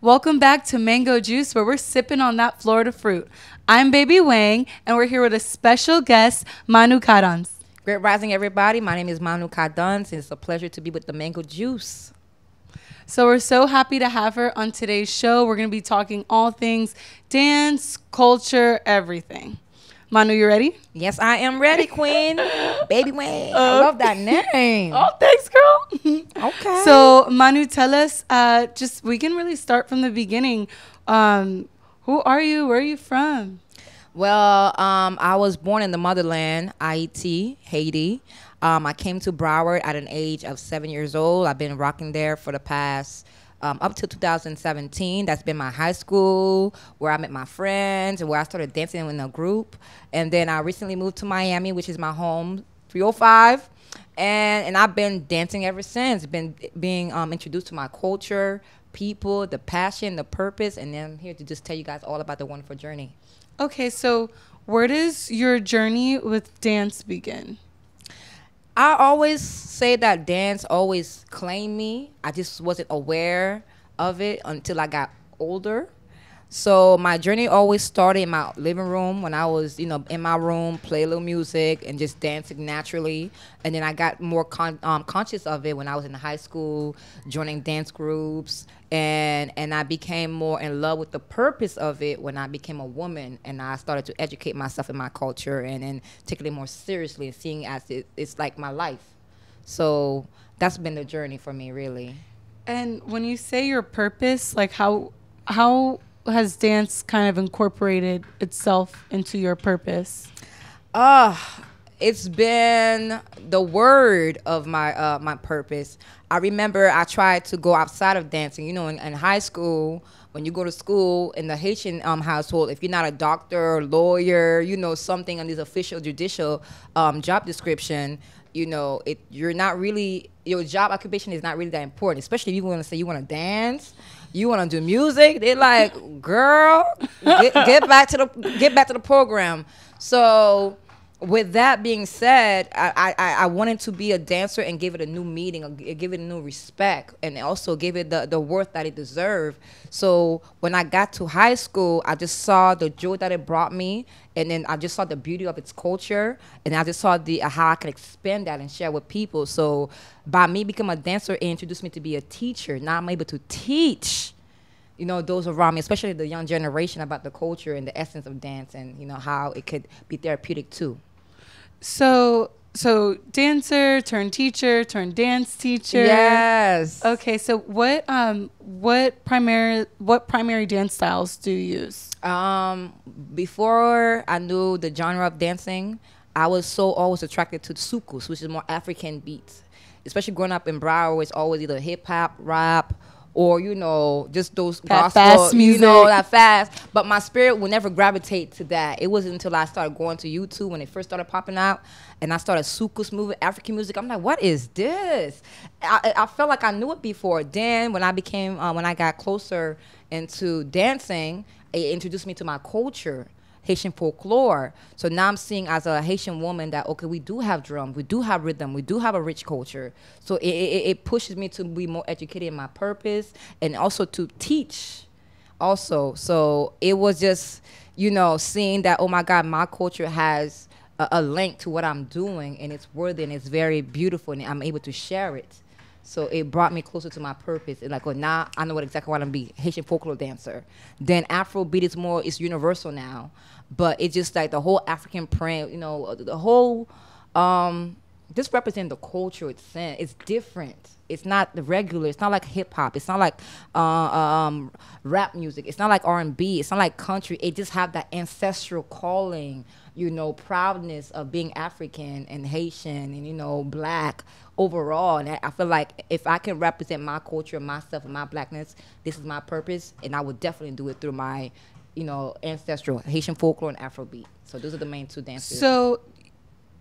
Welcome back to Mango Juice, where we're sipping on that Florida fruit. I'm BbyWngg, and we're here with a special guest, Manou Kadance. Great rising, everybody. My name is Manou Kadance, and it's a pleasure to be with the Mango Juice. So we're so happy to have her on today's show. We're going to be talking all things dance, culture, everything. Manou, you ready? Yes, I am ready, Queen. BbyWngg. I love that name. Oh, thanks, girl. Okay. So, Manou, tell us, we can really start from the beginning. Who are you? Where are you from? Well, I was born in the motherland, Haiti. I came to Broward at an age of 7 years old. I've been rocking there for the past up to 2017. That's been my high school, where I met my friends and where I started dancing in a group. And then I recently moved to Miami, which is my home, 305. And I've been dancing ever since, being introduced to my culture, people, the passion, the purpose. And then I'm here to just tell you guys all about the wonderful journey. Okay, so where does your journey with dance begin? I always say that dance always claimed me. I just wasn't aware of it until I got older. So my journey always started in my living room when I was, in my room, play a little music and just dancing naturally. And then I got more conscious of it when I was in high school, joining dance groups. And I became more in love with the purpose of it when I became a woman. And I started to educate myself in my culture and then taking it more seriously and seeing it as it's like my life. So that's been the journey for me, really. And when you say your purpose, like how has dance kind of incorporated itself into your purpose? It's been the word of my purpose. I remember I tried to go outside of dancing. In high school, when you go to school in the Haitian household, if you're not a doctor or lawyer, something on this official judicial job description, you're not really, your job occupation is not really that important, especially if you want to say you want to dance, you want to do music. They're like, girl, get back to the program. So with that being said, I wanted to be a dancer and give it a new meaning, give it a new respect, and also give it the worth that it deserved. So when I got to high school, I just saw the joy that it brought me, and then I just saw the beauty of its culture, and I just saw how I could expand that and share with people. So by me becoming a dancer, it introduced me to be a teacher. Now I'm able to teach those around me, especially the young generation, about the culture and the essence of dance, and how it could be therapeutic too. So dancer turned teacher turned dance teacher. Yes. Okay, so what primary dance styles do you use? Before I knew the genre of dancing, I was always attracted to soukous, which is more African beats. Especially growing up in Broward, it's always either hip hop, rap, or just those that gospel, fast music, that fast. But my spirit would never gravitate to that. It wasn't until I started going to YouTube when it first started popping out, and I started soukous moving African music. I'm like, what is this? I felt like I knew it before. Then when I got closer into dancing, it introduced me to my culture, Haitian folklore. So now I'm seeing as a Haitian woman that, okay, we do have drums, we do have rhythm, we do have a rich culture. So it pushes me to be more educated in my purpose and also to teach also. So it was just, seeing that, oh my God, my culture has a link to what I'm doing, and it's worthy and it's very beautiful, and I'm able to share it. So it brought me closer to my purpose. And like, well, now I know exactly what I'm be, Haitian folklore dancer. Then Afrobeat it's universal now. But it's just like the whole African print, the whole, this represents the culture itself. It's different. It's not the regular. It's not like hip hop. It's not like rap music. It's not like R&B. It's not like country. It just have that ancestral calling, proudness of being African and Haitian and, Black overall. And I feel like if I can represent my culture, myself, and my Blackness, this is my purpose. And I would definitely do it through my ancestral Haitian folklore and Afrobeat. So those are the main two dances. So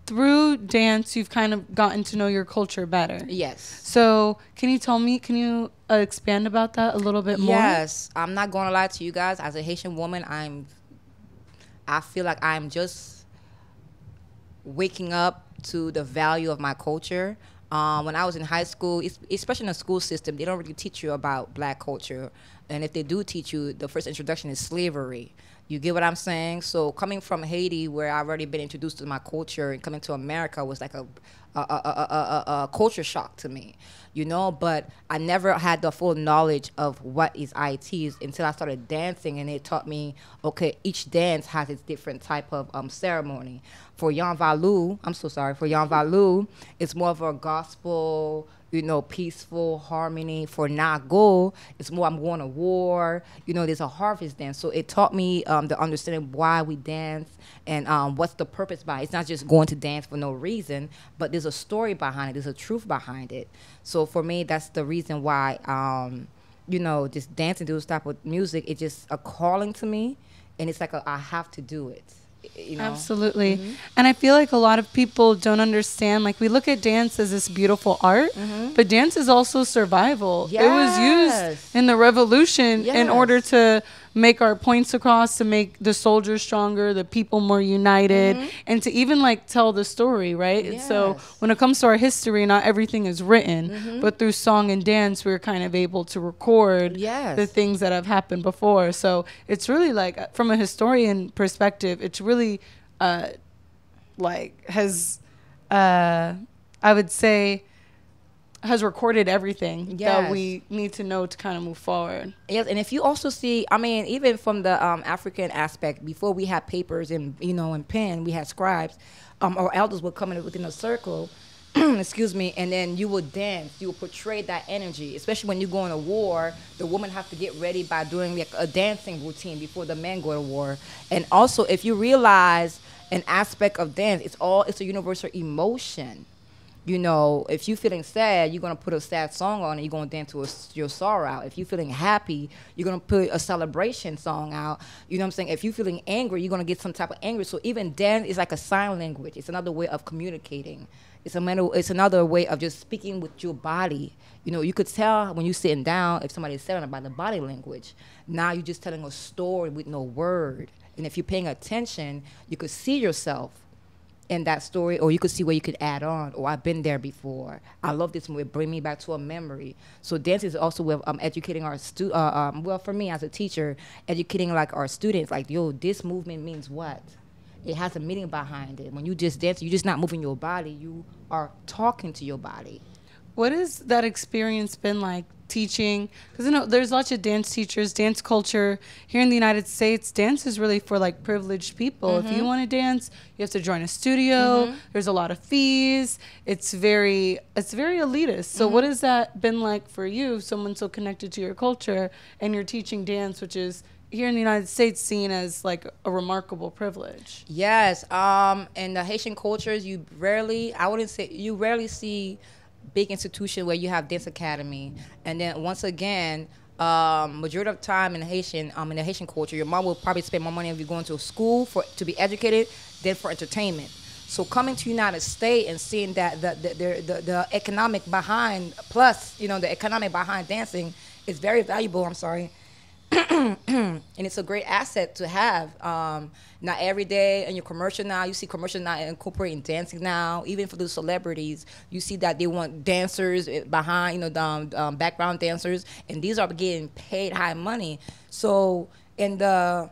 through dance, you've kind of gotten to know your culture better. Yes. So can you expand about that a little bit more? Yes. I'm not going to lie to you guys. As a Haitian woman, I feel like I'm just waking up to the value of my culture. When I was in high school, especially in the school system, they don't really teach you about Black culture. And if they do teach you, the first introduction is slavery. You get what I'm saying? So coming from Haiti, where I've already been introduced to my culture, and coming to America was like a culture shock to me, you know. But I never had the full knowledge of what is ITs until I started dancing, and it taught me, okay, each dance has its different type of ceremony. For Yan Valou, I'm so sorry, for Yan Valou, it's more of a gospel, you know, peaceful harmony. For Nago, it's more I'm going to war. You know, there's a harvest dance. So it taught me the understanding why we dance and what's the purpose behind it. It's not just going to dance for no reason, but there's a story behind it. There's a truth behind it. So for me, that's the reason why, you know, just dancing to this type of music, it's just a calling to me. And it's like I have to do it. You know? Absolutely. And I feel like a lot of people don't understand, like we look at dance as this beautiful art, but dance is also survival. It was used in the revolution in order to make our points across, to make the soldiers stronger, the people more united, and to even like tell the story, right? So when it comes to our history, not everything is written, but through song and dance, we're kind of able to record the things that have happened before. So it's really like, from a historian perspective, it's really like has, I would say, has recorded everything that we need to know to kind of move forward. Yes, and if you also see, I mean, even from the African aspect, before we had papers and, you know, and pen, we had scribes, our elders would come in within a circle, excuse me, and then you would dance, you would portray that energy, especially when you go into war. The woman have to get ready by doing like a dancing routine before the men go to war. And also, if you realize an aspect of dance, it's a universal emotion. You know, if you're feeling sad, you're going to put a sad song on and you're going to dance to your sorrow out. If you're feeling happy, you're going to put a celebration song out. You know what I'm saying? If you're feeling angry, you're going to get some type of anger. So even dance is like a sign language. It's another way of communicating. It's another way of just speaking with your body. You know, you could tell when you're sitting down if somebody's selling by the body language. Now you're just telling a story with no word. And if you're paying attention, you could see yourself in that story, or you could see where you could add on. Or I've been there before. I love this movie. Bring me back to a memory. So dance is also with educating our well, for me as a teacher, educating like our students. Like, yo, this movement means what? It has a meaning behind it. When you just dance, you're just not moving your body. You are talking to your body. What has that experience been like, teaching? Because, you know, there's lots of dance teachers, dance culture here in the United States. Dance is really for like privileged people. If you want to dance, you have to join a studio. There's a lot of fees. It's very elitist. So what has that been like for you, someone so connected to your culture, and you're teaching dance, which is here in the United States seen as like a remarkable privilege? Yes. In the Haitian cultures, you rarely see big institution where you have dance academy. And then once again, majority of time in the Haitian culture, your mom will probably spend more money if you're going to school to be educated than for entertainment. So coming to United States and seeing that the economic behind, plus, you know, the economic behind dancing is very valuable. I'm sorry. And it's a great asset to have. Not every day in your commercial now, you see commercials now incorporating dancing now. Even for the celebrities, you see that they want dancers behind, you know, the background dancers, and these are getting paid high money. So in the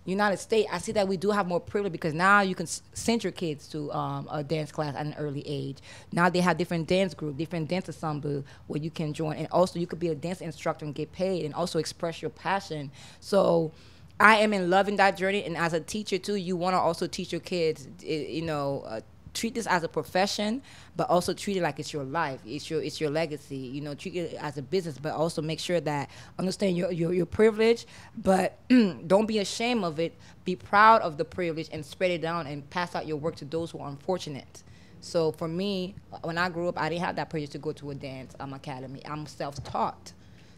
United States, I see that we do have more privilege because now you can send your kids to a dance class at an early age. Now they have different dance groups, different dance ensemble where you can join. And also you could be a dance instructor and get paid and also express your passion. So I am in loving that journey. And as a teacher too, you want to also teach your kids, you know, treat this as a profession, but also treat it like it's your life. It's your legacy. You know, treat it as a business, but also make sure that understand your privilege, but don't be ashamed of it. Be proud of the privilege and spread it down and pass out your work to those who are unfortunate. So for me, when I grew up, I didn't have that privilege to go to a dance academy. I'm self-taught.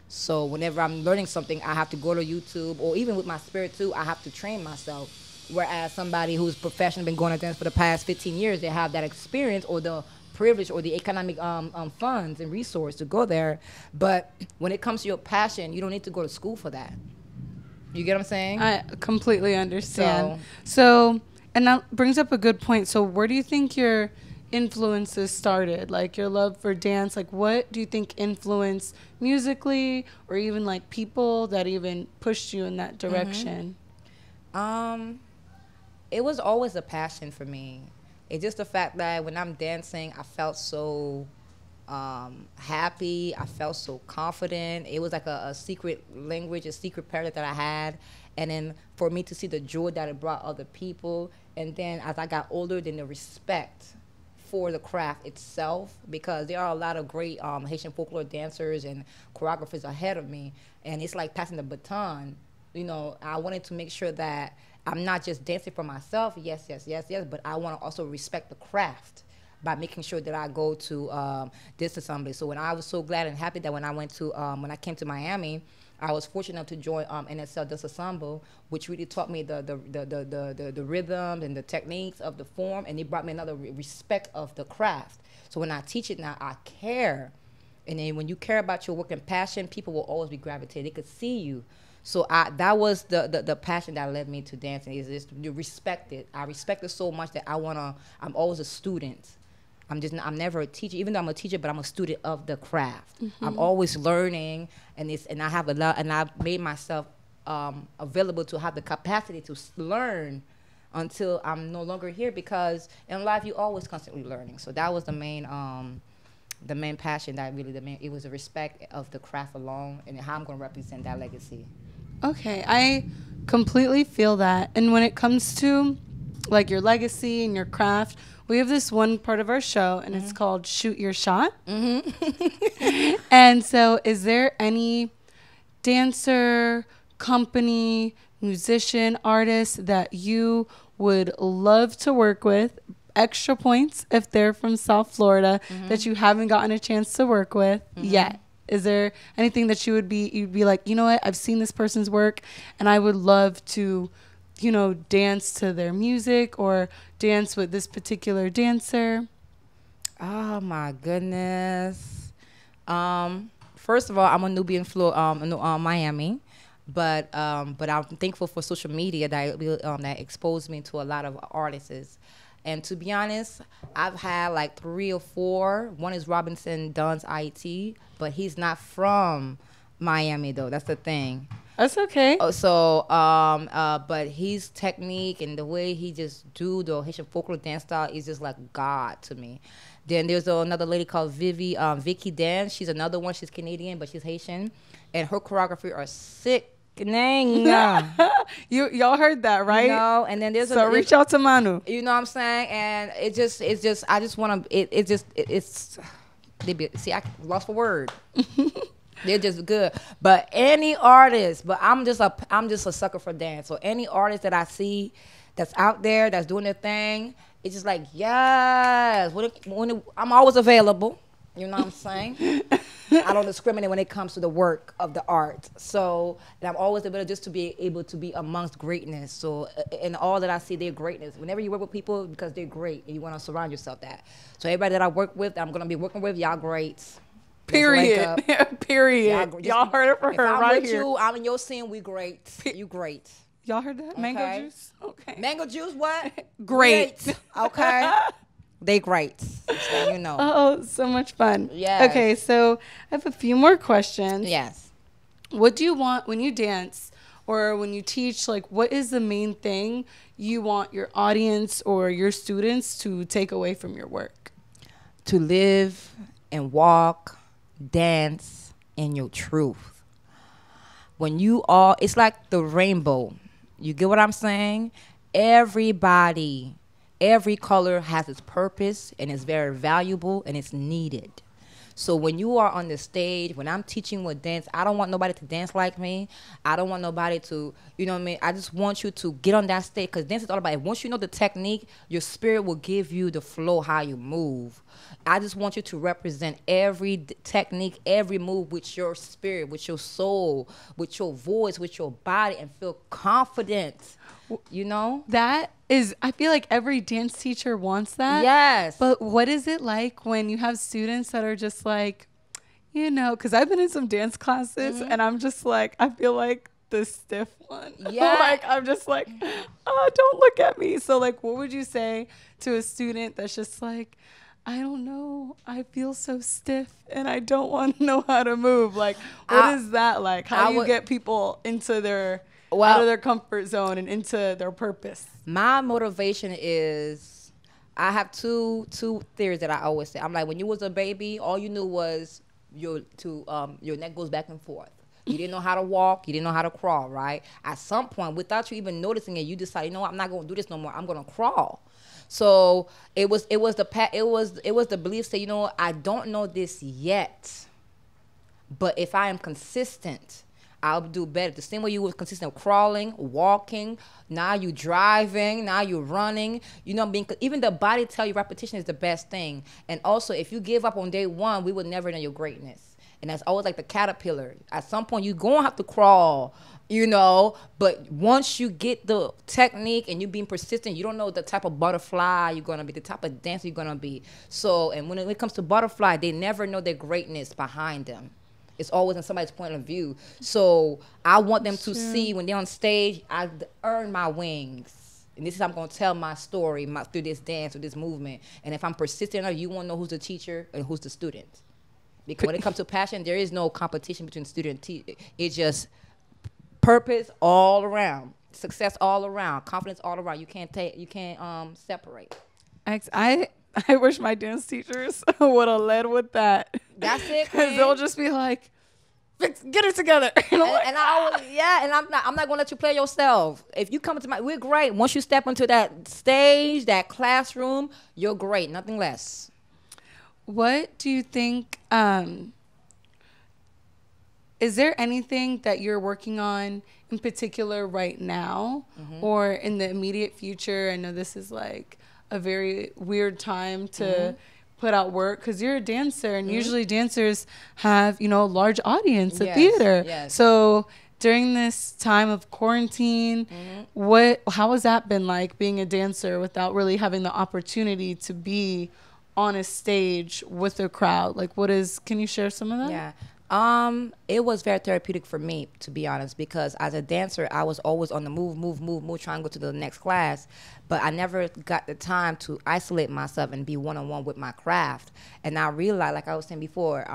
So whenever I'm learning something, I have to go to YouTube, or even with my spirit too, I have to train myself. Whereas somebody who's professionally been going to dance for the past 15 years, they have that experience or the privilege or the economic funds and resource to go there. But when it comes to your passion, you don't need to go to school for that. You get what I'm saying? I completely understand. So and that brings up a good point. So where do you think your influences started? Like your love for dance, like what do you think influenced musically or even like people that even pushed you in that direction? It was always a passion for me. It's just the fact that when I'm dancing, I felt so happy. I felt so confident. It was like a secret language, a secret paradox that I had. And then for me to see the joy that it brought other people. And then as I got older, then the respect for the craft itself, because there are a lot of great Haitian folklore dancers and choreographers ahead of me. And it's like passing the baton. You know, I wanted to make sure that I'm not just dancing for myself, yes, but I want to also respect the craft by making sure that I go to this assembly. So when I was so glad and happy that when I came to Miami, I was fortunate enough to join NSL Dance Ensemble, which really taught me the rhythms and the techniques of the form, and it brought me another respect of the craft. So when I teach it now, I care. And then when you care about your work and passion, people will always be gravitated. They could see you. So that was the passion that led me to dancing, is to respect it. I respect it so much that I'm always a student. I'm never a teacher, even though I'm a teacher, but I'm a student of the craft. I'm always learning, and I have a lot, and I've made myself available to have the capacity to learn until I'm no longer here, because in life you're always constantly learning. So that was the main passion it was the respect of the craft alone, and how I'm going to represent that legacy. Okay, I completely feel that. And when it comes to like your legacy and your craft, we have this one part of our show, and it's called Shoot Your Shot. And so is there any dancer, company, musician, artist that you would love to work with, extra points if they're from South Florida, that you haven't gotten a chance to work with yet? Is there anything that you'd be like, you know what, I've seen this person's work and I would love to, you know, dance to their music or dance with this particular dancer? Oh my goodness. First of all, I'm a Nubian in Miami, but I'm thankful for social media that exposed me to a lot of artists. And to be honest, I've had like 3 or 4. One is Robinson Dunn's IT, but he's not from Miami though. That's the thing. That's okay. So, but his technique and the way he just do the Haitian folklore dance style is just like God to me. Then there's another lady called Vicky Dance. She's another one. She's Canadian, but she's Haitian, and her choreography are sick. Y'all heard that, right? You know, and then there's reach out to Manou. You know what I'm saying? And it's just I just want to see, I lost for word. They're just good. But any artist, I'm just a sucker for dance. So any artist that I see that's out there that's doing their thing, it's just like, yes. I'm always available. You know what I'm saying? I don't discriminate when it comes to the work of the art. So, and I'm always able just to be able to be amongst greatness. So, in all that I see, they're greatness. Whenever you work with people, because they're great, and you want to surround yourself that. So, everybody that I work with, that I'm going to be working with, y'all great. Period. Period. Y'all heard it from her right here. You, I'm in your scene, we great. You great. Y'all heard that? Okay. Mango juice? Okay. Mango juice, what? Great. Okay. They great. So, you know. Oh, so much fun. Yeah. Okay, so I have a few more questions. Yes. What do you want when you dance or when you teach? Like, what is the main thing you want your audience or your students to take away from your work? To live and walk, dance in your truth. When you all, it's like the rainbow. You get what I'm saying? Everybody, every color has its purpose and it's very valuable and it's needed. So when you are on the stage, when I'm teaching with dance, I don't want nobody to dance like me. I don't want nobody to, you know what I mean? I just want you to get on that stage, because dance is all about it. Once you know the technique, your spirit will give you the flow, how you move. I just want you to represent every technique, every move with your spirit, with your soul, with your voice, with your body, and feel confident. You know? That is, I feel like every dance teacher wants that. Yes. But what is it like when you have students that are just like, you know, because I've been in some dance classes and I'm just like, I feel like the stiff one. Yeah. Like, I'm just like, oh, don't look at me. So, like, what would you say to a student that's just like, I don't know, I feel so stiff and I don't want to know how to move? Like, what is that like? How do you get people into their, out of their comfort zone and into their purpose? My motivation is, I have two theories that I always say. I'm like, when you was a baby, all you knew was your neck goes back and forth. You didn't know how to walk. You didn't know how to crawl, right? At some point, without you even noticing it, you decide, you know what, I'm not going to do this no more. I'm going to crawl. So it was the belief that, you know what, I don't know this yet, but if I am consistent, I'll do better. The same way you were consistent crawling, walking, now you driving, now you're running. You know, even the body tell you repetition is the best thing. And also, if you give up on day one, we would never know your greatness. And that's always like the caterpillar. At some point, you're going to have to crawl, you know. But once you get the technique and you being persistent, you don't know the type of butterfly you're going to be, the type of dancer you're going to be. So, and when it comes to butterfly, they never know their greatness behind them. It's always in somebody's point of view. So I want them to see when they're on stage, I earn my wings. And this is how I'm going to tell my story through this dance or this movement. And if I'm persistent enough, you won't know who's the teacher and who's the student. Because when it comes to passion, there is no competition between student and teacher. It's just purpose all around, success all around, confidence all around. You can't separate. I wish my dance teachers would have led with that. That's it. Because they'll just be like, get it together. And I always, and I'm not gonna let you play yourself. If you come into we're great. Once you step into that stage, that classroom, you're great. Nothing less. What do you think? Is there anything that you're working on in particular right now, or in the immediate future? I know this is like a very weird time to put out work because you're a dancer, and usually dancers have, you know, a large audience at theater. Yes. So during this time of quarantine, how has that been like, being a dancer without really having the opportunity to be on a stage with a crowd? Like, can you share some of that? Yeah. It was very therapeutic for me, to be honest, because as a dancer, I was always on the move, trying to go to the next class. But I never got the time to isolate myself and be one-on-one with my craft. And I realized, like I was saying before,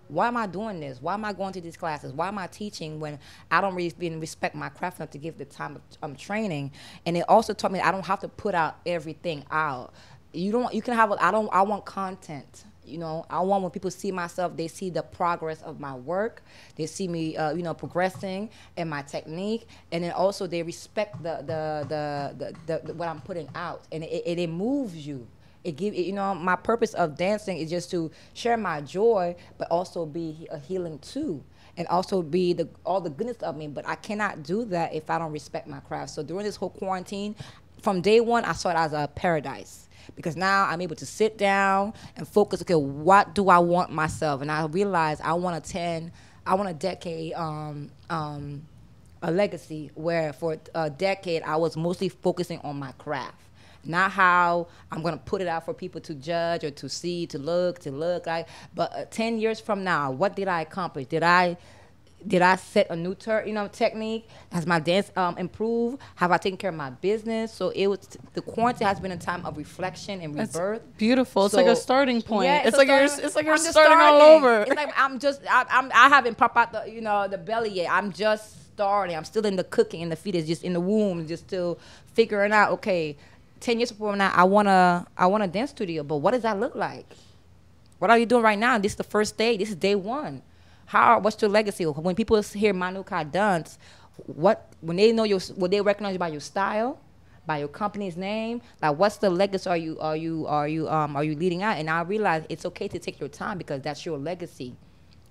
why am I doing this? Why am I going to these classes? Why am I teaching when I don't really even respect my craft enough to give the time of training? And it also taught me I don't have to put out everything out. I want content. You know, I want when people see myself, they see the progress of my work. They see me, progressing in my technique, and then also they respect the what I'm putting out, and it moves you. My purpose of dancing is just to share my joy, but also be a healing too, and also be all the goodness of me. But I cannot do that if I don't respect my craft. So during this whole quarantine, from day one, I saw it as a paradise. Because now I'm able to sit down and focus, okay, what do I want myself? And I realized I want a decade, a legacy where for a decade I was mostly focusing on my craft. Not how I'm going to put it out for people to judge or to see, to look like. But 10 years from now, what did I accomplish? Did I set a new technique? Has my dance improved? Have I taken care of my business? So the quarantine has been a time of reflection and rebirth. That's beautiful. It's like a starting point. Yeah, it's like you're starting all over. It's like I haven't popped out the belly yet. I'm just starting. I'm still in the cooking, and the fetus just in the womb, just still figuring out. Okay, 10 years from now, I want a dance studio, but what does that look like? What are you doing right now? This is the first day. This is day one. What's your legacy? When people hear Manou Kadance, when they know will they recognize you by your style, by your company's name? Like, what's the legacy are you leading out? And I realize it's okay to take your time because that's your legacy.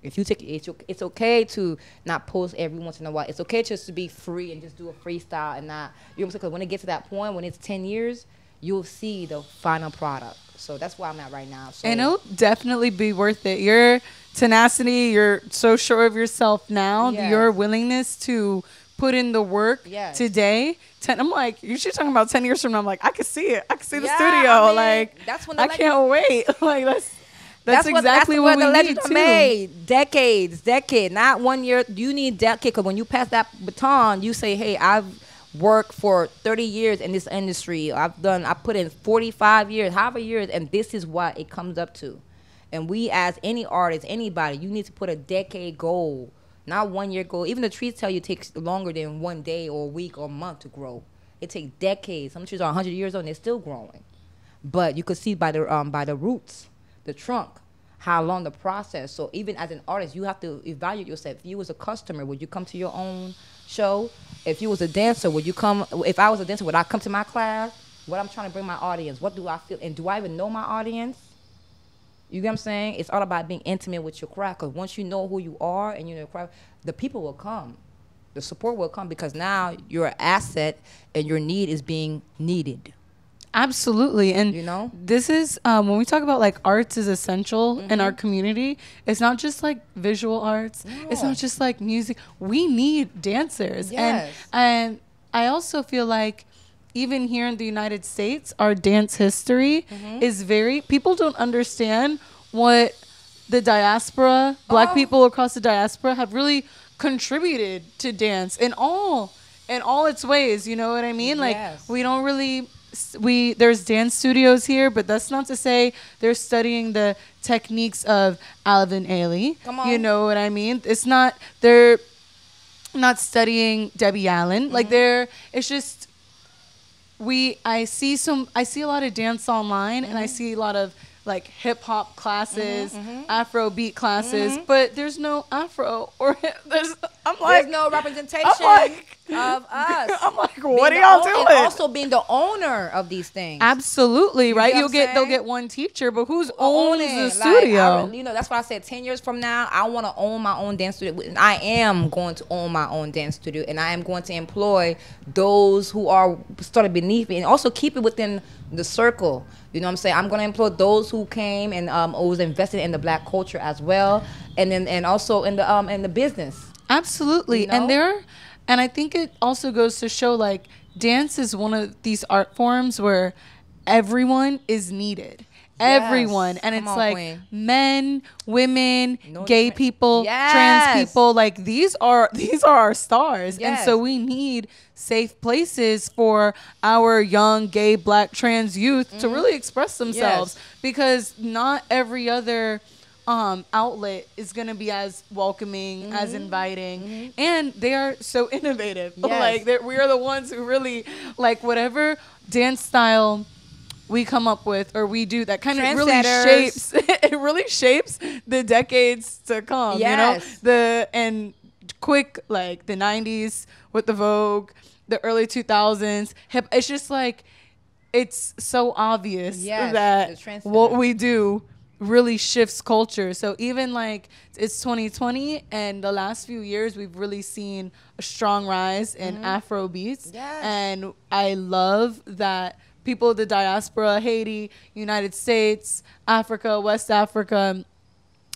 If you take it's okay to not post every once in a while. It's okay just to be free and just do a freestyle and not because when it gets to that point, when it's 10 years, you'll see the final product. So that's where I'm at right now. So. And it'll definitely be worth it. Your tenacity, you're so sure of yourself now. Yes. Your willingness to put in the work today. I'm like, you're talking about 10 years from now. I'm like, I can see it. I can see the studio. That's when I can't wait. Like, That's exactly what we need too. Made. Decades. Not 1 year. You need decade, because when you pass that baton, you say, hey, I've worked for 30 years in this industry. I put in 45 years, however years, and this is what it comes up to. And we, as any artist, anybody, you need to put a decade goal, not 1 year goal. Even the trees tell you it takes longer than 1 day or a week or a month to grow. It takes decades. Some trees are 100 years old and they're still growing. But you could see by the roots, the trunk, how long the process. So even as an artist, you have to evaluate yourself. If you was a customer, would you come to your own show? If you was a dancer, would you come? If I was a dancer, would I come to my class? What I'm trying to bring my audience? What do I feel? And do I even know my audience? You get what I'm saying? It's all about being intimate with your craft. Because once you know who you are and you know your craft, the people will come. The support will come, because now you're an asset and your need is being needed. Absolutely. And you know, this is when we talk about like arts is essential in our community, it's not just like visual arts. No. It's not just like music. We need dancers. Yes. And I also feel like even here in the United States, our dance history is people don't understand what the diaspora, Black people across the diaspora have really contributed to dance in all its ways. You know what I mean? Like we don't really, there's dance studios here, but that's not to say they're studying the techniques of Alvin Ailey. You know what I mean? It's not, they're not studying Debbie Allen. Like it's just, I see a lot of dance online, and I see a lot of like hip hop classes, Afro beat classes, but there's no Afro or there's no representation of us. I'm like, what are y'all doing? And also being the owner of these things. Absolutely, right? They'll get one teacher, but who's owns the studio? That's why I said 10 years from now, I want to own my own dance studio. And I am going to own my own dance studio, and I am going to employ those who are started beneath me, and also keep it within the circle. You know what I'm saying? I'm going to employ those who came and was invested in the Black culture as well, and also in the business. Absolutely. You know? And I think it also goes to show, like, dance is one of these art forms where everyone is needed. Everyone. And it's like queen. Men, women, gay people, trans people, like these are our stars. And so we need safe places for our young gay, Black, trans youth to really express themselves, because not every other outlet is going to be as welcoming, as inviting, and they are so innovative. Like we are the ones who really, like, whatever dance style we come up with or we do, that kind of really shapes it really shapes the decades to come. You know, and quick, like the 90s with the Vogue, the early 2000s hip, it's just like it's so obvious that what we do really shifts culture. So even like it's 2020, and the last few years we've really seen a strong rise in Afro beats, and I love that people of the diaspora, Haiti, United States, Africa, West Africa,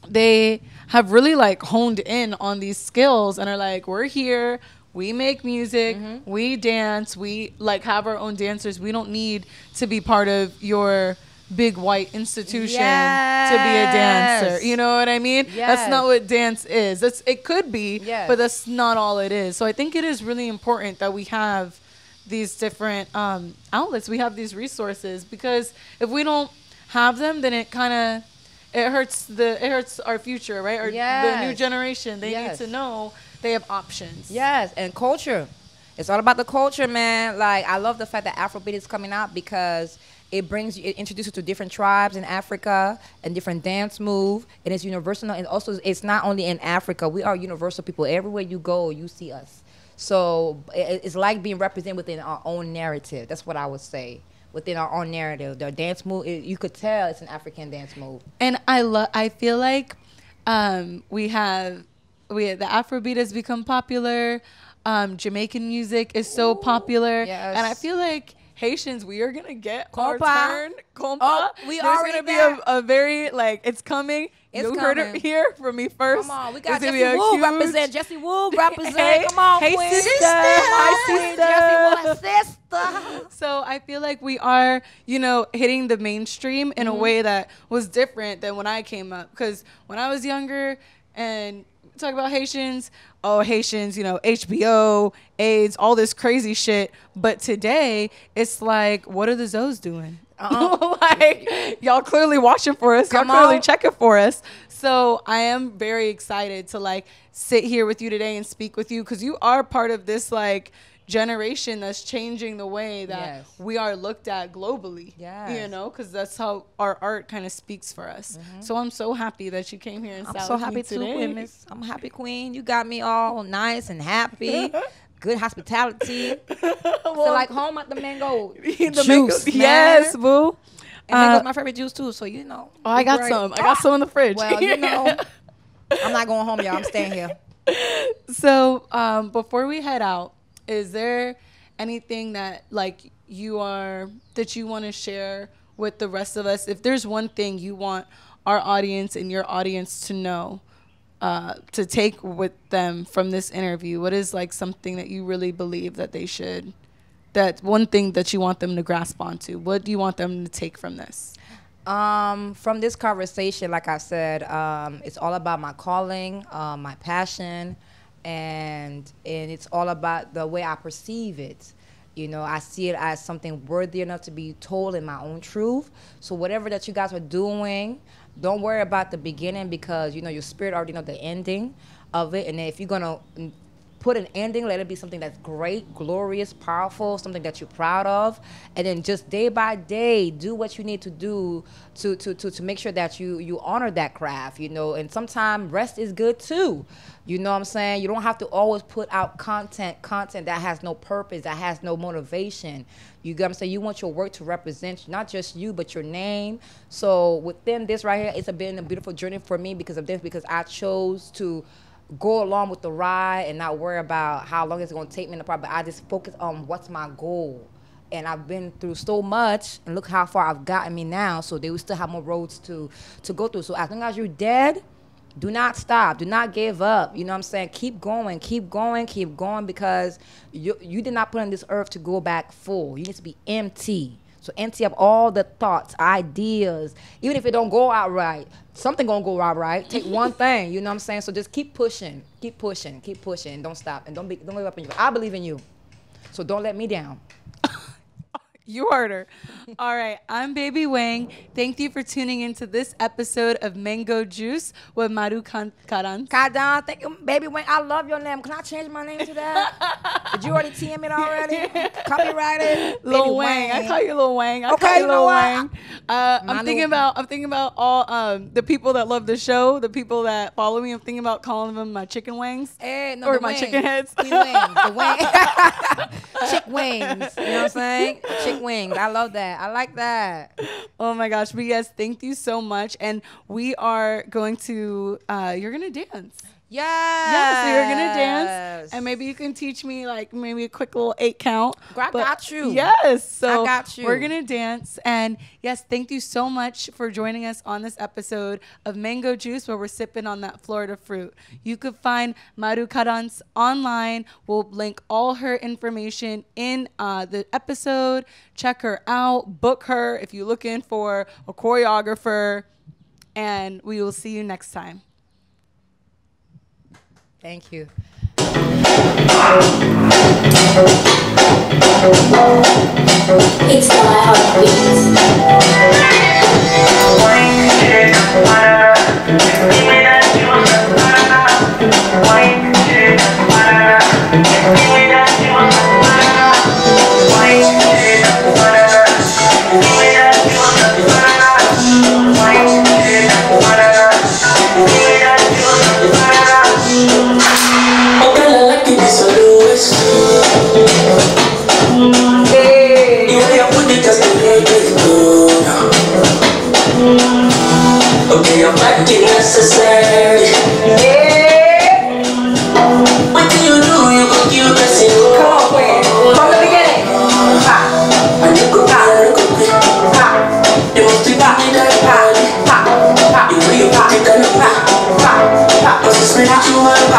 they have really like honed in on these skills and are like, we're here, we make music, we dance, we like have our own dancers. We don't need to be part of your big white institution to be a dancer. You know what I mean? That's not what dance is. It could be, but that's not all it is. So I think it is really important that we have these different outlets. We have these resources, because if we don't have them, then it hurts our future, right? Or the new generation. They need to know they have options. And culture. It's all about the culture, man. Like, I love the fact that Afrobeat is coming out, because it introduces you to different tribes in Africa and different dance move, and it's universal. And also, it's not only in Africa. We are universal people. Everywhere you go, you see us. So it's like being represented within our own narrative. That's what I would say. Within our own narrative, the dance move, you could tell it's an African dance move. And I feel like we have the Afrobeat has become popular. Jamaican music is so popular, and I feel like Haitians, we are gonna get our turn. Compa. We There's already gonna be a very, like, it's coming You heard it here from me first. Come on, we got Jessie Woo represent. Jessie Woo represent. Hey, come on, hey, Queen. Sister. Hi, sister. Jessie Woo, sister. So I feel like we are, hitting the mainstream in a way that was different than when I came up. Because when I was younger and talk about Haitians, HBO, AIDS, all this crazy shit. But today, it's like, what are the Zoes doing? Like, y'all clearly watching for us. Y'all clearly checking for us. So I am very excited to like sit here with you today and speak with you, because you are part of this like generation that's changing the way that we are looked at globally. Because that's how our art kind of speaks for us. So I'm so happy that you came here and sat with me today. I'm happy, Queen. You got me all nice and happy. Good hospitality. So like home at the mango juice. Yes, boo. And mango's my favorite juice too. So Oh, I got some. I got some in the fridge. Well, I'm not going home, y'all. I'm staying here. So before we head out, is there anything that like that you want to share with the rest of us? If there's one thing you want our audience and your audience to know, to take with them from this interview, what is like something that you really believe that they should, that one thing that you want them to grasp onto? What do you want them to take from this? From this conversation, like I said, it's all about my calling, my passion, and it's all about the way I perceive it. I see it as something worthy enough to be told in my own truth. So whatever that you guys are doing, don't worry about the beginning, because your spirit already know the ending of it. And then if you're gonna put an ending, let it be something that's great, glorious, powerful, something that you're proud of. And then just day by day, do what you need to do to make sure that you honor that craft, And sometimes rest is good too. You know what I'm saying? You don't have to always put out content that has no purpose, that has no motivation. You get what I'm saying? You want your work to represent not just you, but your name. So within this right here, it's been a beautiful journey for me because of this, because I chose to go along with the ride and not worry about how long it's going to take me in the part, but I just focus on what's my goal. And I've been through so much, and look how far I've gotten me now. So they will still have more roads to go through. So as long as you're dead, do not stop. Do not give up. You know what I'm saying? Keep going, keep going, keep going, because you did not put on this earth to go back full. You need to be empty. So empty of all the thoughts, ideas. Even if it don't go out right, something gonna go out right. Take one thing. You know what I'm saying? So just keep pushing, keep pushing, keep pushing. Don't stop, and don't give up on you. I believe in you, so don't let me down. You heard her. All right, I'm BbyWngg. Thank you for tuning into this episode of Mango Juice with Manou Kadance. Kadance, thank you, BbyWngg. I love your name. Can I change my name to that? Did you already TM it already? Copyrighted. Lil Wang. I call you Lil Wang. I call you Lil Wang. I'm thinking about all the people that love the show, the people that follow me. I'm thinking about calling them my chicken wings, or my chicken heads. The wings. The wings. Chick wings. You know what I'm saying? Chick wings. I love that. I like that. Oh my gosh. But yes, thank you so much. And we are going to, you're going to dance. Yeah. So you're going to dance. And maybe you can teach me like maybe a quick little 8 count. I got you. Yes. So I got you. We're going to dance. And yes, thank you so much for joining us on this episode of Mango Juice, where we're sipping on that Florida fruit. You could find Manou Kadance online. We'll link all her information in the episode. Check her out. Book her if you're looking for a choreographer. And we will see you next time. Thank you. It's my Okay, I'm Come